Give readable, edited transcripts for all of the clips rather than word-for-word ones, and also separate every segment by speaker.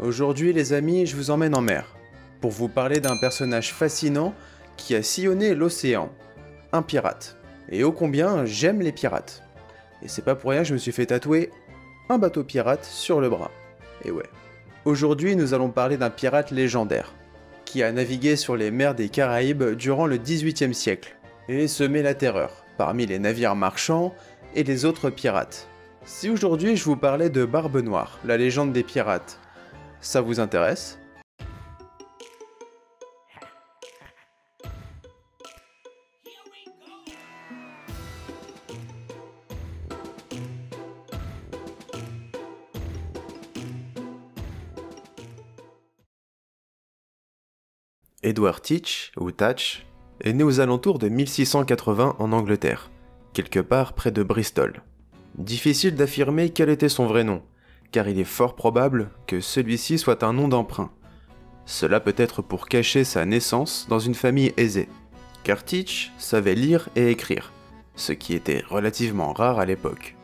Speaker 1: Aujourd'hui les amis, je vous emmène en mer, pour vous parler d'un personnage fascinant qui a sillonné l'océan, un pirate. Et ô combien j'aime les pirates. Et c'est pas pour rien que je me suis fait tatouer un bateau pirate sur le bras. Et ouais. Aujourd'hui nous allons parler d'un pirate légendaire, qui a navigué sur les mers des Caraïbes durant le XVIIIe siècle, et semé la terreur parmi les navires marchands et les autres pirates. Si aujourd'hui je vous parlais de Barbe Noire, la légende des pirates, ça vous intéresse? Edward Teach, ou Tatch, est né aux alentours de 1680 en Angleterre, quelque part près de Bristol. Difficile d'affirmer quel était son vrai nom, car il est fort probable que celui-ci soit un nom d'emprunt. Cela peut être pour cacher sa naissance dans une famille aisée, car Teach savait lire et écrire, ce qui était relativement rare à l'époque.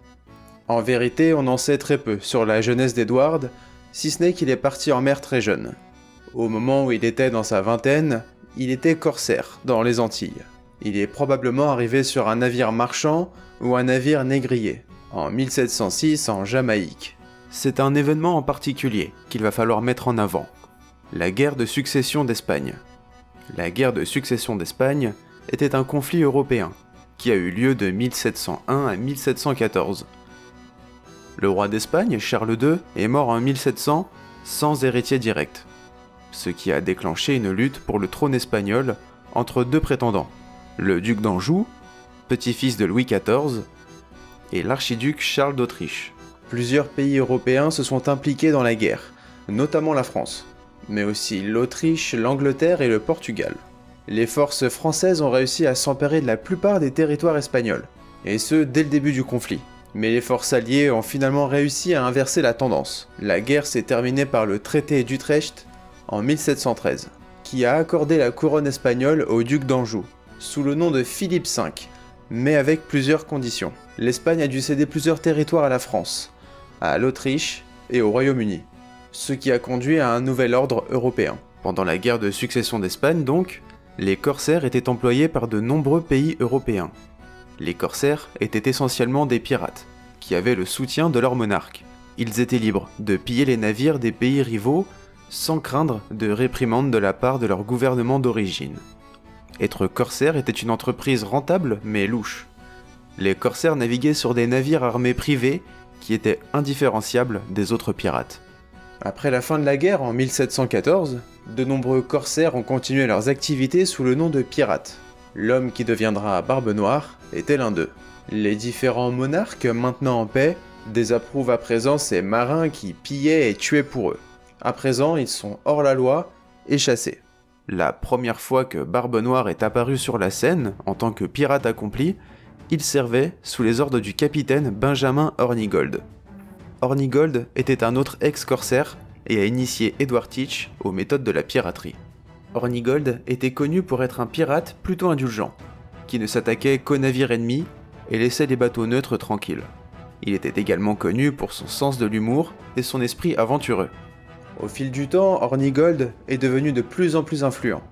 Speaker 1: En vérité, on en sait très peu sur la jeunesse d'Edward, si ce n'est qu'il est parti en mer très jeune. Au moment où il était dans sa vingtaine, il était corsaire dans les Antilles. Il est probablement arrivé sur un navire marchand ou un navire négrier, en 1706 en Jamaïque. C'est un événement en particulier qu'il va falloir mettre en avant, la guerre de succession d'Espagne. La guerre de succession d'Espagne était un conflit européen qui a eu lieu de 1701 à 1714. Le roi d'Espagne, Charles II, est mort en 1700 sans héritier direct, ce qui a déclenché une lutte pour le trône espagnol entre deux prétendants, le duc d'Anjou, petit-fils de Louis XIV, et l'archiduc Charles d'Autriche. Plusieurs pays européens se sont impliqués dans la guerre, notamment la France, mais aussi l'Autriche, l'Angleterre et le Portugal. Les forces françaises ont réussi à s'emparer de la plupart des territoires espagnols, et ce dès le début du conflit. Mais les forces alliées ont finalement réussi à inverser la tendance. La guerre s'est terminée par le traité d'Utrecht en 1713, qui a accordé la couronne espagnole au duc d'Anjou, sous le nom de Philippe V, mais avec plusieurs conditions. L'Espagne a dû céder plusieurs territoires à la France, à l'Autriche et au Royaume-Uni, ce qui a conduit à un nouvel ordre européen. Pendant la guerre de succession d'Espagne donc, les corsaires étaient employés par de nombreux pays européens. Les corsaires étaient essentiellement des pirates, qui avaient le soutien de leur monarque. Ils étaient libres de piller les navires des pays rivaux sans craindre de réprimandes de la part de leur gouvernement d'origine. Être corsaire était une entreprise rentable mais louche. Les corsaires naviguaient sur des navires armés privés qui étaient indifférenciables des autres pirates. Après la fin de la guerre en 1714, de nombreux corsaires ont continué leurs activités sous le nom de pirates. L'homme qui deviendra Barbe Noire était l'un d'eux. Les différents monarques, maintenant en paix, désapprouvent à présent ces marins qui pillaient et tuaient pour eux. À présent, ils sont hors la loi et chassés. La première fois que Barbe Noire est apparu sur la scène, en tant que pirate accompli, il servait sous les ordres du capitaine Benjamin Hornigold. Hornigold était un autre ex-corsaire et a initié Edward Teach aux méthodes de la piraterie. Hornigold était connu pour être un pirate plutôt indulgent, qui ne s'attaquait qu'aux navires ennemis et laissait les bateaux neutres tranquilles. Il était également connu pour son sens de l'humour et son esprit aventureux. Au fil du temps, Hornigold est devenu de plus en plus influent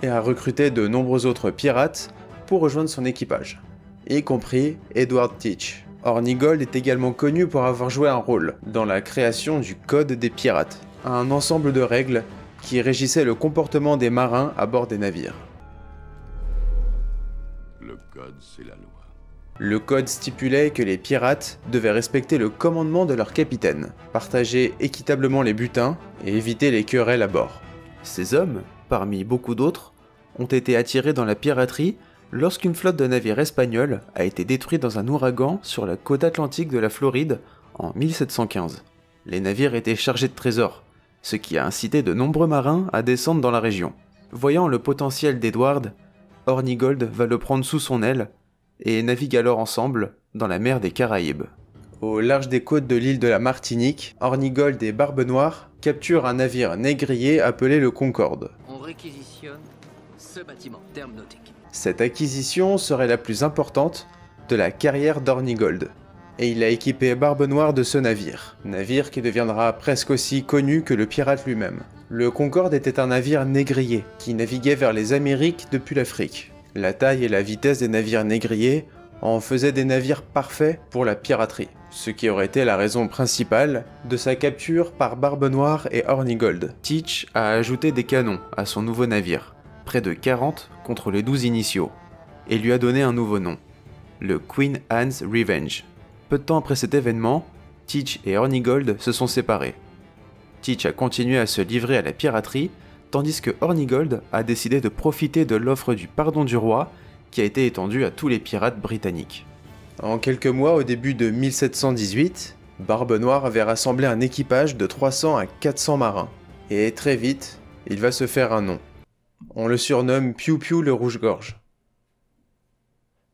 Speaker 1: et a recruté de nombreux autres pirates pour rejoindre son équipage, y compris Edward Teach. Hornigold est également connu pour avoir joué un rôle dans la création du Code des pirates, un ensemble de règles qui régissait le comportement des marins à bord des navires.
Speaker 2: Le code, c'est la loi.
Speaker 1: Le code stipulait que les pirates devaient respecter le commandement de leur capitaine, partager équitablement les butins et éviter les querelles à bord. Ces hommes, parmi beaucoup d'autres, ont été attirés dans la piraterie lorsqu'une flotte de navires espagnols a été détruite dans un ouragan sur la côte atlantique de la Floride en 1715. Les navires étaient chargés de trésors, ce qui a incité de nombreux marins à descendre dans la région. Voyant le potentiel d'Edward, Hornigold va le prendre sous son aile et naviguent alors ensemble dans la mer des Caraïbes. Au large des côtes de l'île de la Martinique, Hornigold et Barbe Noire capturent un navire négrier appelé le Concorde.
Speaker 3: On réquisitionne ce bâtiment, terme nautique.
Speaker 1: Cette acquisition serait la plus importante de la carrière d'Hornigold. et il a équipé Barbe Noire de ce navire qui deviendra presque aussi connu que le pirate lui-même. Le Concorde était un navire négrier, qui naviguait vers les Amériques depuis l'Afrique. La taille et la vitesse des navires négriers en faisaient des navires parfaits pour la piraterie, ce qui aurait été la raison principale de sa capture par Barbe Noire et Hornigold. Teach a ajouté des canons à son nouveau navire, près de 40 contre les 12 initiaux, et lui a donné un nouveau nom, le Queen Anne's Revenge. Peu de temps après cet événement, Teach et Hornigold se sont séparés. Teach a continué à se livrer à la piraterie, tandis que Hornigold a décidé de profiter de l'offre du pardon du roi qui a été étendue à tous les pirates britanniques. En quelques mois, au début de 1718, Barbe Noire avait rassemblé un équipage de 300 à 400 marins. Et très vite, il va se faire un nom. On le surnomme Piou Piou le Rouge-Gorge.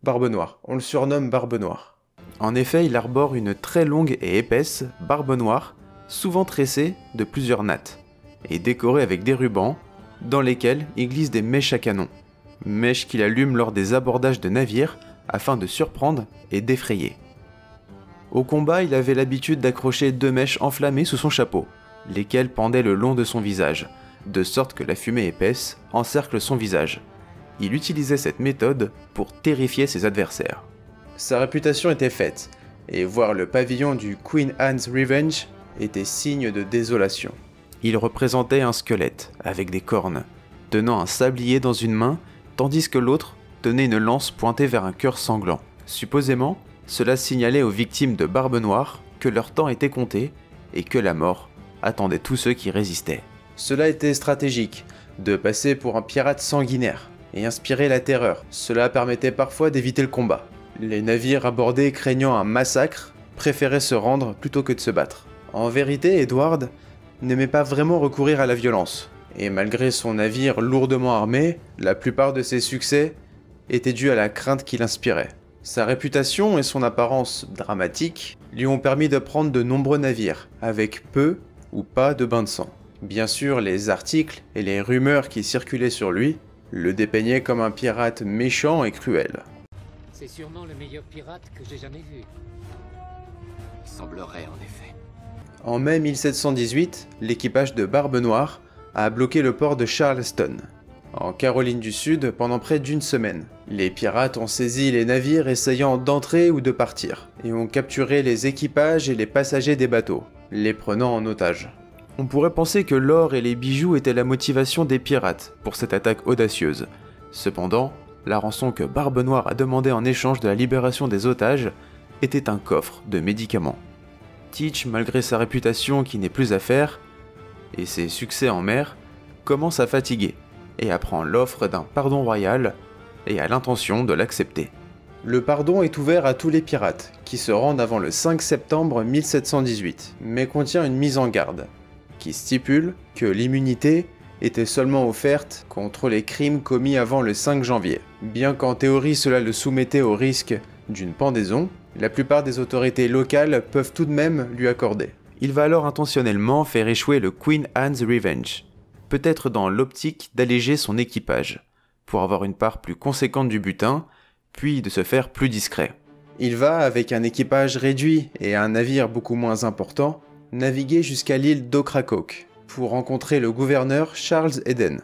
Speaker 1: Barbe Noire, on le surnomme Barbe Noire. En effet, il arbore une très longue et épaisse barbe noire, souvent tressée de plusieurs nattes, et décorée avec des rubans, dans lesquels il glisse des mèches à canon. Mèches qu'il allume lors des abordages de navires afin de surprendre et d'effrayer. Au combat, il avait l'habitude d'accrocher 2 mèches enflammées sous son chapeau, lesquelles pendaient le long de son visage, de sorte que la fumée épaisse encercle son visage. Il utilisait cette méthode pour terrifier ses adversaires. Sa réputation était faite, et voir le pavillon du Queen Anne's Revenge était signe de désolation. Il représentait un squelette, avec des cornes, tenant un sablier dans une main, tandis que l'autre tenait une lance pointée vers un cœur sanglant. Supposément, cela signalait aux victimes de Barbe Noire que leur temps était compté, et que la mort attendait tous ceux qui résistaient. Cela était stratégique, de passer pour un pirate sanguinaire, et inspirer la terreur. Cela permettait parfois d'éviter le combat. Les navires abordés craignant un massacre préféraient se rendre plutôt que de se battre. En vérité, Edward n'aimait pas vraiment recourir à la violence, et malgré son navire lourdement armé, la plupart de ses succès étaient dus à la crainte qu'il inspirait. Sa réputation et son apparence dramatique lui ont permis de prendre de nombreux navires, avec peu ou pas de bains de sang. Bien sûr, les articles et les rumeurs qui circulaient sur lui le dépeignaient comme un pirate méchant et cruel.
Speaker 3: C'est sûrement le meilleur pirate que j'ai jamais vu. Il semblerait en effet.
Speaker 1: En mai 1718, l'équipage de Barbe Noire a bloqué le port de Charleston, en Caroline du Sud, pendant près d'une semaine. Les pirates ont saisi les navires essayant d'entrer ou de partir, et ont capturé les équipages et les passagers des bateaux, les prenant en otage. On pourrait penser que l'or et les bijoux étaient la motivation des pirates pour cette attaque audacieuse. Cependant, la rançon que Barbe Noire a demandée en échange de la libération des otages était un coffre de médicaments. Teach, malgré sa réputation qui n'est plus à faire, et ses succès en mer, commence à fatiguer, et apprend l'offre d'un pardon royal, et a l'intention de l'accepter. Le pardon est ouvert à tous les pirates, qui se rendent avant le 5 septembre 1718, mais contient une mise en garde, qui stipule que l'immunité était seulement offerte contre les crimes commis avant le 5 janvier. Bien qu'en théorie cela le soumettait au risque d'une pendaison, la plupart des autorités locales peuvent tout de même lui accorder. Il va alors intentionnellement faire échouer le Queen Anne's Revenge, peut-être dans l'optique d'alléger son équipage, pour avoir une part plus conséquente du butin, puis de se faire plus discret. Il va, avec un équipage réduit et un navire beaucoup moins important, naviguer jusqu'à l'île d'Ocracoke, pour rencontrer le gouverneur Charles Eden.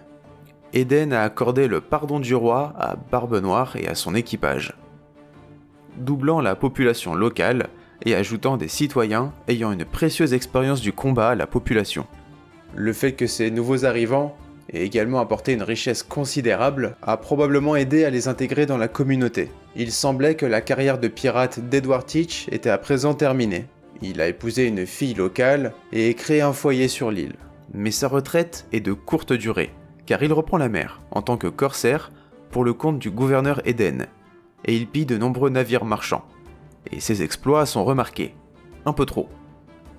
Speaker 1: Eden a accordé le pardon du roi à Barbe Noire et à son équipage, doublant la population locale et ajoutant des citoyens ayant une précieuse expérience du combat à la population. Le fait que ces nouveaux arrivants aient également apporté une richesse considérable a probablement aidé à les intégrer dans la communauté. Il semblait que la carrière de pirate d'Edward Teach était à présent terminée. Il a épousé une fille locale et créé un foyer sur l'île. Mais sa retraite est de courte durée, car il reprend la mer en tant que corsaire pour le compte du gouverneur Eden, et il pille de nombreux navires marchands. Et ses exploits sont remarqués, un peu trop,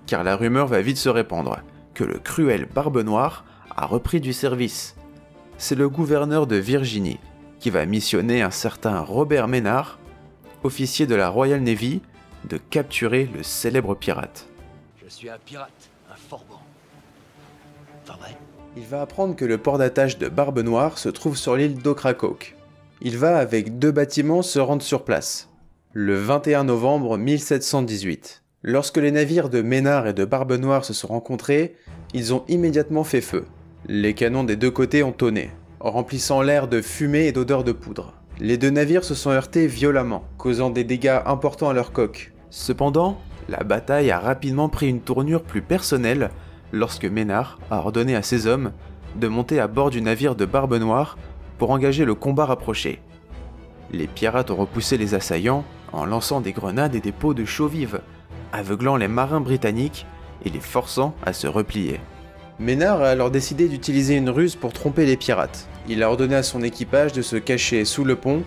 Speaker 1: car la rumeur va vite se répandre que le cruel Barbe Noire a repris du service. C'est le gouverneur de Virginie qui va missionner un certain Robert Ménard, officier de la Royal Navy, de capturer le célèbre pirate.
Speaker 3: Je suis un pirate, un forban. Pas vrai?
Speaker 1: Il va apprendre que le port d'attache de Barbe Noire se trouve sur l'île d'Ocracoke. Il va, avec 2 bâtiments, se rendre sur place. Le 21 novembre 1718, lorsque les navires de Ménard et de Barbe-Noire se sont rencontrés, ils ont immédiatement fait feu. Les canons des deux côtés ont tonné, remplissant l'air de fumée et d'odeur de poudre. Les deux navires se sont heurtés violemment, causant des dégâts importants à leur coque. Cependant, la bataille a rapidement pris une tournure plus personnelle lorsque Ménard a ordonné à ses hommes de monter à bord du navire de Barbe-Noire pour engager le combat rapproché. Les pirates ont repoussé les assaillants en lançant des grenades et des pots de chaux vive, aveuglant les marins britanniques et les forçant à se replier. Ménard a alors décidé d'utiliser une ruse pour tromper les pirates. Il a ordonné à son équipage de se cacher sous le pont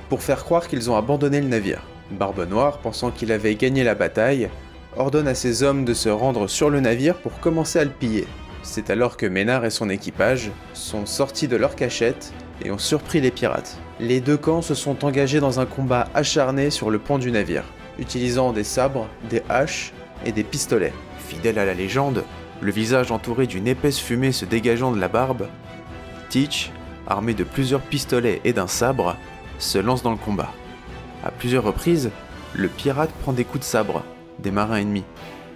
Speaker 1: pour faire croire qu'ils ont abandonné le navire. Barbe-Noire, pensant qu'il avait gagné la bataille, ordonne à ses hommes de se rendre sur le navire pour commencer à le piller. C'est alors que Ménard et son équipage sont sortis de leur cachette et ont surpris les pirates. Les deux camps se sont engagés dans un combat acharné sur le pont du navire, utilisant des sabres, des haches et des pistolets. Fidèle à la légende, le visage entouré d'une épaisse fumée se dégageant de la barbe, Teach, armé de plusieurs pistolets et d'un sabre, se lance dans le combat. À plusieurs reprises, le pirate prend des coups de sabre des marins ennemis,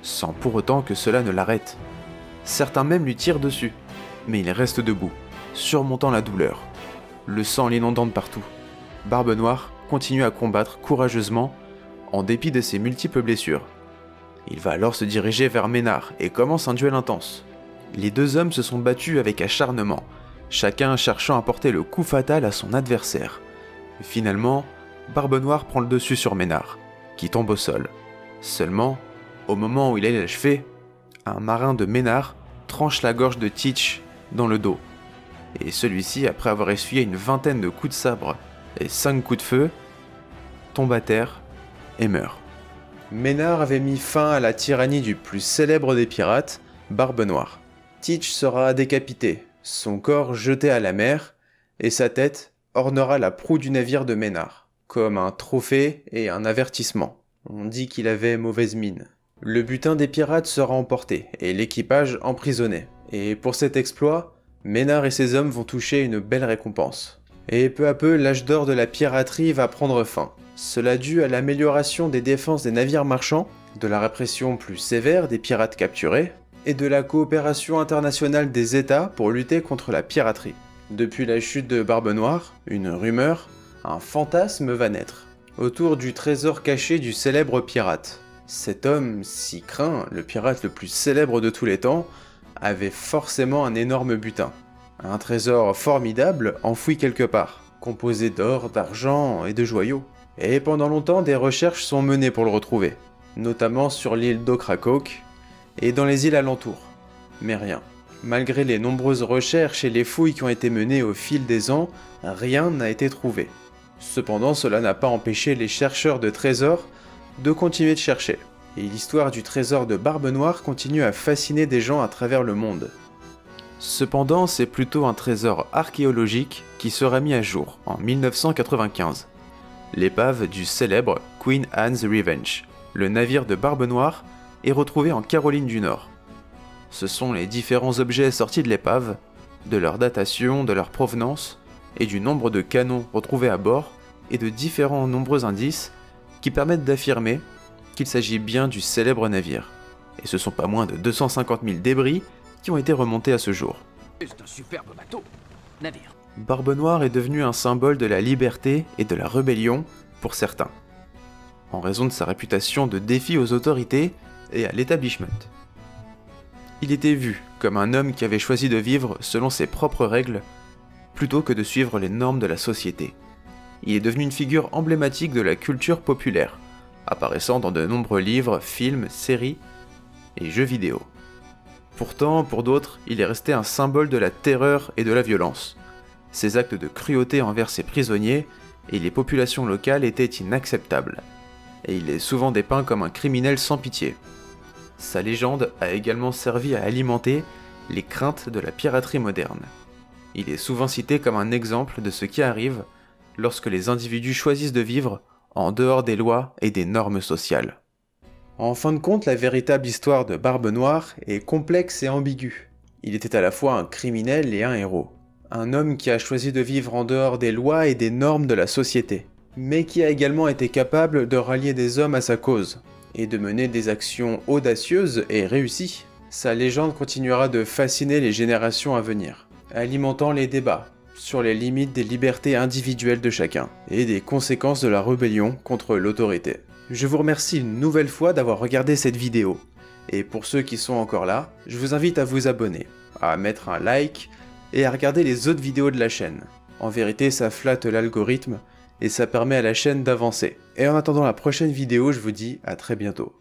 Speaker 1: sans pour autant que cela ne l'arrête. Certains même lui tirent dessus, mais il reste debout, surmontant la douleur, le sang l'inondant de partout. Barbe-Noire continue à combattre courageusement, en dépit de ses multiples blessures. Il va alors se diriger vers Ménard et commence un duel intense. Les deux hommes se sont battus avec acharnement, chacun cherchant à porter le coup fatal à son adversaire. Finalement, Barbe-Noire prend le dessus sur Ménard, qui tombe au sol. Seulement, au moment où il allait l'achever, un marin de Ménard tranche la gorge de Teach dans le dos. Et celui-ci, après avoir essuyé une vingtaine de coups de sabre et 5 coups de feu, tombe à terre et meurt. Ménard avait mis fin à la tyrannie du plus célèbre des pirates, Barbe-Noire. Teach sera décapité, son corps jeté à la mer, et sa tête ornera la proue du navire de Ménard, comme un trophée et un avertissement. On dit qu'il avait mauvaise mine. Le butin des pirates sera emporté, et l'équipage emprisonné. Et pour cet exploit, Ménard et ses hommes vont toucher une belle récompense. Et peu à peu, l'âge d'or de la piraterie va prendre fin. Cela dû à l'amélioration des défenses des navires marchands, de la répression plus sévère des pirates capturés, et de la coopération internationale des États pour lutter contre la piraterie. Depuis la chute de Barbe-Noire, une rumeur, un fantasme va naître, autour du trésor caché du célèbre pirate. Cet homme, si craint, le pirate le plus célèbre de tous les temps, avait forcément un énorme butin. Un trésor formidable enfoui quelque part, composé d'or, d'argent et de joyaux. Et pendant longtemps, des recherches sont menées pour le retrouver, notamment sur l'île d'Ocracoke et dans les îles alentours. Mais rien. Malgré les nombreuses recherches et les fouilles qui ont été menées au fil des ans, rien n'a été trouvé. Cependant, cela n'a pas empêché les chercheurs de trésors de continuer de chercher. Et l'histoire du trésor de Barbe-Noire continue à fasciner des gens à travers le monde. Cependant, c'est plutôt un trésor archéologique qui sera mis à jour en 1995. L'épave du célèbre Queen Anne's Revenge, le navire de Barbe-Noire, est retrouvé en Caroline du Nord. Ce sont les différents objets sortis de l'épave, de leur datation, de leur provenance, et du nombre de canons retrouvés à bord, et de différents nombreux indices qui permettent d'affirmer qu'il s'agit bien du célèbre navire. Et ce sont pas moins de 250 000 débris qui ont été remontés à ce jour.
Speaker 3: C'est un superbe bateau. Navire.
Speaker 1: Barbe-Noire est devenu un symbole de la liberté et de la rébellion pour certains, en raison de sa réputation de défi aux autorités et à l'établissement. Il était vu comme un homme qui avait choisi de vivre selon ses propres règles, plutôt que de suivre les normes de la société. Il est devenu une figure emblématique de la culture populaire, apparaissant dans de nombreux livres, films, séries et jeux vidéo. Pourtant, pour d'autres, il est resté un symbole de la terreur et de la violence. Ses actes de cruauté envers ses prisonniers et les populations locales étaient inacceptables, et il est souvent dépeint comme un criminel sans pitié. Sa légende a également servi à alimenter les craintes de la piraterie moderne. Il est souvent cité comme un exemple de ce qui arrive lorsque les individus choisissent de vivre en dehors des lois et des normes sociales. En fin de compte, la véritable histoire de Barbe-Noire est complexe et ambiguë. Il était à la fois un criminel et un héros. Un homme qui a choisi de vivre en dehors des lois et des normes de la société. mais qui a également été capable de rallier des hommes à sa cause, et de mener des actions audacieuses et réussies. Sa légende continuera de fasciner les générations à venir, alimentant les débats sur les limites des libertés individuelles de chacun, et des conséquences de la rébellion contre l'autorité. Je vous remercie une nouvelle fois d'avoir regardé cette vidéo, et pour ceux qui sont encore là, je vous invite à vous abonner, à mettre un like, et à regarder les autres vidéos de la chaîne. En vérité, ça flatte l'algorithme, et ça permet à la chaîne d'avancer. Et en attendant la prochaine vidéo, je vous dis à très bientôt.